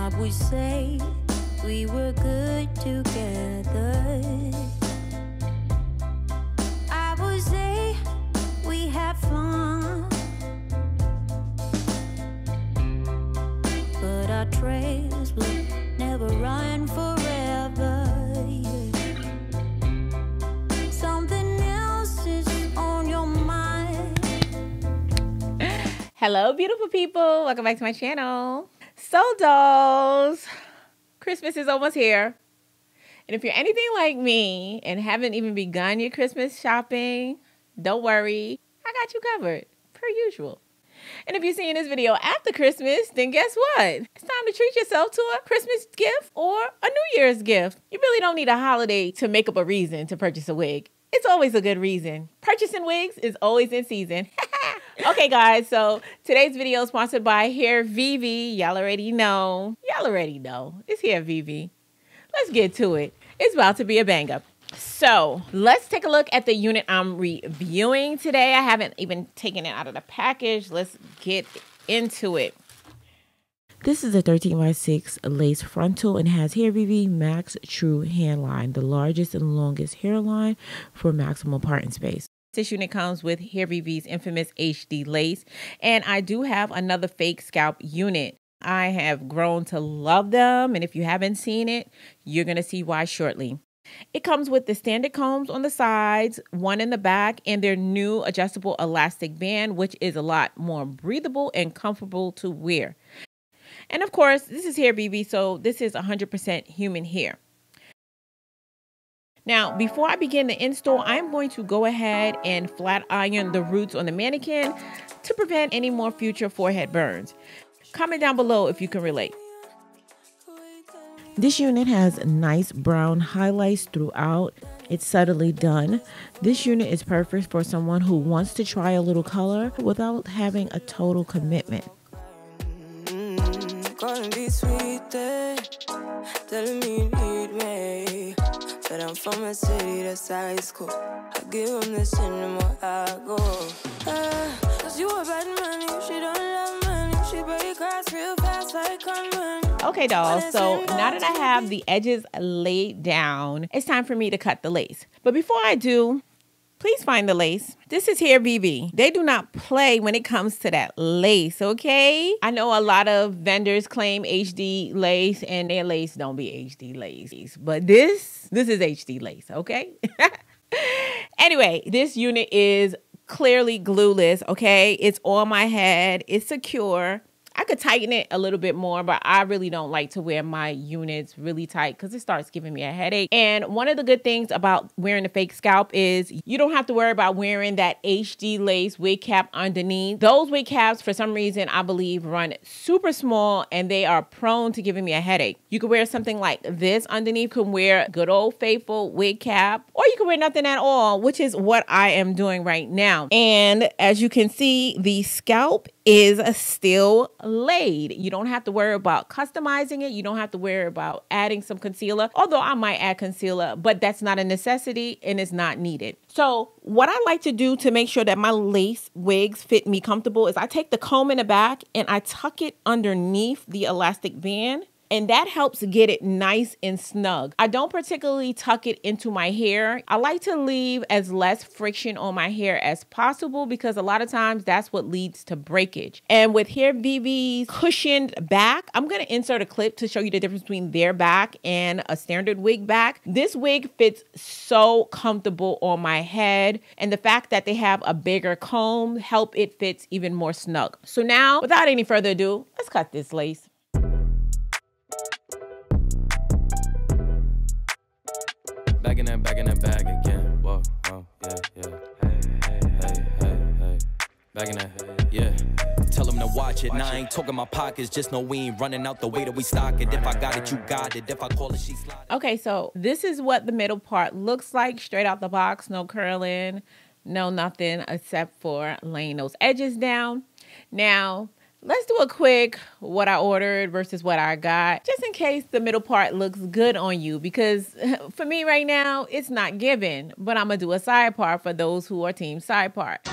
I would say we were good together. I would say we had fun, but our trails will never run forever. Something else is on your mind. Hello, beautiful people. Welcome back to my channel. So, dolls, Christmas is almost here. And if you're anything like me and haven't even begun your Christmas shopping, don't worry. I got you covered, per usual. And if you're seeing this video after Christmas, then guess what? It's time to treat yourself to a Christmas gift or a New Year's gift. You really don't need a holiday to make up a reason to purchase a wig. It's always a good reason. Purchasing wigs is always in season. Okay, guys, so today's video is sponsored by Hairvivi. Y'all already know. It's Hairvivi. Let's get to it. It's about to be a bang-up. So let's take a look at the unit I'm reviewing today. I haven't even taken it out of the package. Let's get into it. This is a 13x6 lace frontal and has Hairvivi Max True-Hairline, the largest and longest hairline for maximum parting space. This unit comes with Hairvivi's infamous HD lace, and I do have another fake scalp unit. I have grown to love them, and if you haven't seen it, you're going to see why shortly. It comes with the standard combs on the sides, one in the back, and their new adjustable elastic band, which is a lot more breathable and comfortable to wear. And of course, this is Hairvivi, so this is 100% human hair. Now, before I begin the install, I'm going to go ahead and flat iron the roots on the mannequin to prevent any more future forehead burns. Comment down below if you can relate. This unit has nice brown highlights throughout. It's subtly done. This unit is perfect for someone who wants to try a little color without having a total commitment. But I'm from a city that's high school. I give them this anymore, I go. Cause you a bad money, she don't love money. She break grass real fast like money. Okay, dolls, so now that I have the edges laid down, it's time for me to cut the lace. But before I do, please find the lace. This is Hairvivi. They do not play when it comes to that lace, okay? I know a lot of vendors claim HD lace and their lace don't be HD lace. But this is HD lace, okay? Anyway, this unit is clearly glueless, okay? It's on my head. It's secure. I could tighten it a little bit more, but I really don't like to wear my units really tight because it starts giving me a headache. And one of the good things about wearing a fake scalp is you don't have to worry about wearing that HD lace wig cap underneath. Those wig caps, for some reason, I believe run super small and they are prone to giving me a headache. You could wear something like this underneath. You can wear good old faithful wig cap, or you can wear nothing at all, which is what I am doing right now. And as you can see, the scalp is still laid. You don't have to worry about customizing it. You don't have to worry about adding some concealer, although I might add concealer, but that's not a necessity and it's not needed. So what I like to do to make sure that my lace wigs fit me comfortable is I take the comb in the back and I tuck it underneath the elastic band. And that helps get it nice and snug. I don't particularly tuck it into my hair. I like to leave as less friction on my hair as possible because a lot of times that's what leads to breakage. And with Hairvivi's cushioned back, I'm gonna insert a clip to show you the difference between their back and a standard wig back. This wig fits so comfortable on my head, and the fact that they have a bigger comb help it fits even more snug. So now, without any further ado, let's cut this lace. Back in that bag again. Whoa, whoa, yeah. Hey. Back in that, yeah. Tell them to watch it. Now I ain't talking my pockets. Just know we ain't running out the way that we stock it. If I got it, you got it. If I call it, she slide it. Okay, so this is what the middle part looks like straight out the box. No curling, no nothing except for laying those edges down. Now, let's do a quick what I ordered versus what I got, just in case the middle part looks good on you, because for me right now, it's not given, but I'm gonna do a side part for those who are team side part.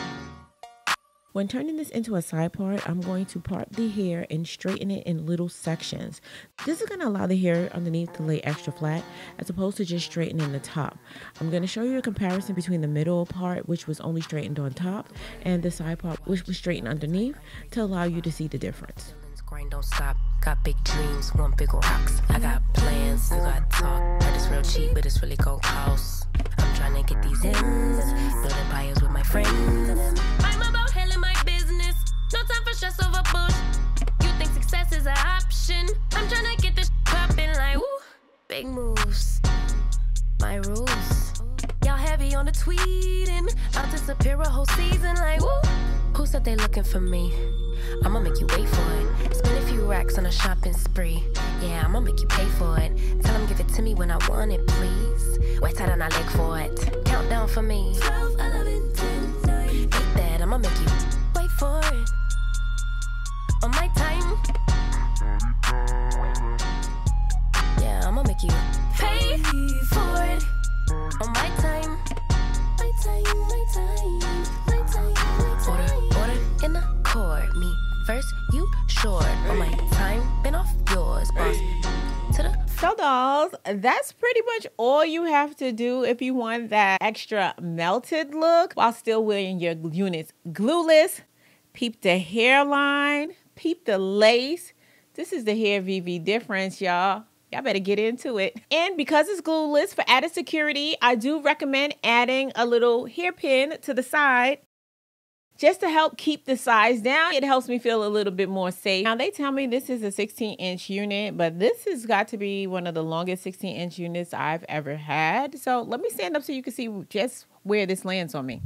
When turning this into a side part, I'm going to part the hair and straighten it in little sections. This is going to allow the hair underneath to lay extra flat as opposed to just straightening the top. I'm going to show you a comparison between the middle part, which was only straightened on top, and the side part, which was straightened underneath, to allow you to see the difference. Grind don't stop, got big dreams, want big rocks. I got plans, you got talk. Heard it's real cheap, but it's really gon' cost. I'm trying to get these ends, build empires with my friends. I'm about handling my business, no time for stress over bush. You think success is an option? I'm trying to get this poppin' like woo, big moves, my rules. Y'all heavy on the tweeting, I'll disappear a whole season like woo. Who said they looking for me? I'ma make you wait for it. Spend a few racks on a shopping spree. Yeah, I'ma make you pay for it. Tell them give it to me when I want it, please. Wait tight on I leg for it. Countdown for me. 12, 11, 10, 9. Hit that, I'ma make you wait for it. On my time. Yeah, I'ma make you pay for it. On my time. My time, my time, my time, my time. Order in the court. Me first, you short. On my time, been off yours, boss. To the So dolls, that's pretty much all you have to do if you want that extra melted look while still wearing your units glueless. Peep the hairline, peep the lace. This is the Hairvivi difference, y'all. Y'all better get into it. And because it's glueless, for added security, I do recommend adding a little hairpin to the side just to help keep the size down. It helps me feel a little bit more safe. Now, they tell me this is a 16-inch unit, but this has got to be one of the longest 16-inch units I've ever had. So let me stand up so you can see just where this lands on me.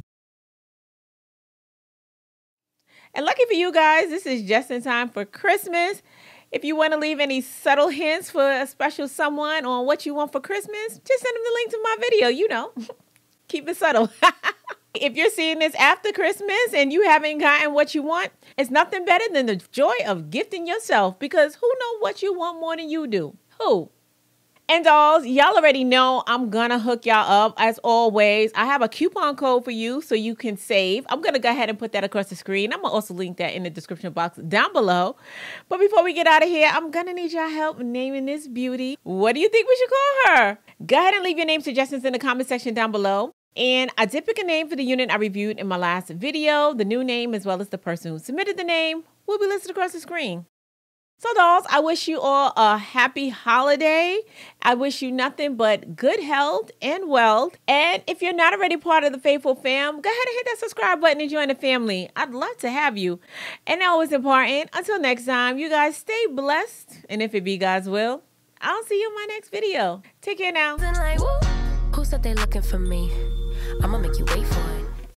And lucky for you guys, this is just in time for Christmas. If you want to leave any subtle hints for a special someone on what you want for Christmas, just send them the link to my video, you know. Keep it subtle. If you're seeing this after Christmas and you haven't gotten what you want, it's nothing better than the joy of gifting yourself, because who knows what you want more than you do? Who? And dolls, y'all already know I'm gonna hook y'all up as always. I have a coupon code for you so you can save. I'm gonna go ahead and put that across the screen. I'm gonna also link that in the description box down below. But before we get out of here, I'm gonna need y'all help naming this beauty. What do you think we should call her? Go ahead and leave your name suggestions in the comment section down below. And I did pick a name for the unit I reviewed in my last video. The new name, as well as the person who submitted the name, will be listed across the screen. So dolls, I wish you all a happy holiday. I wish you nothing but good health and wealth. And if you're not already part of the faithful fam, go ahead and hit that subscribe button and join the family. I'd love to have you. And always important, until next time, you guys stay blessed. And if it be God's will, I'll see you in my next video. Take care now. like, woo. Who said they looking for me? I'ma make you wait for it.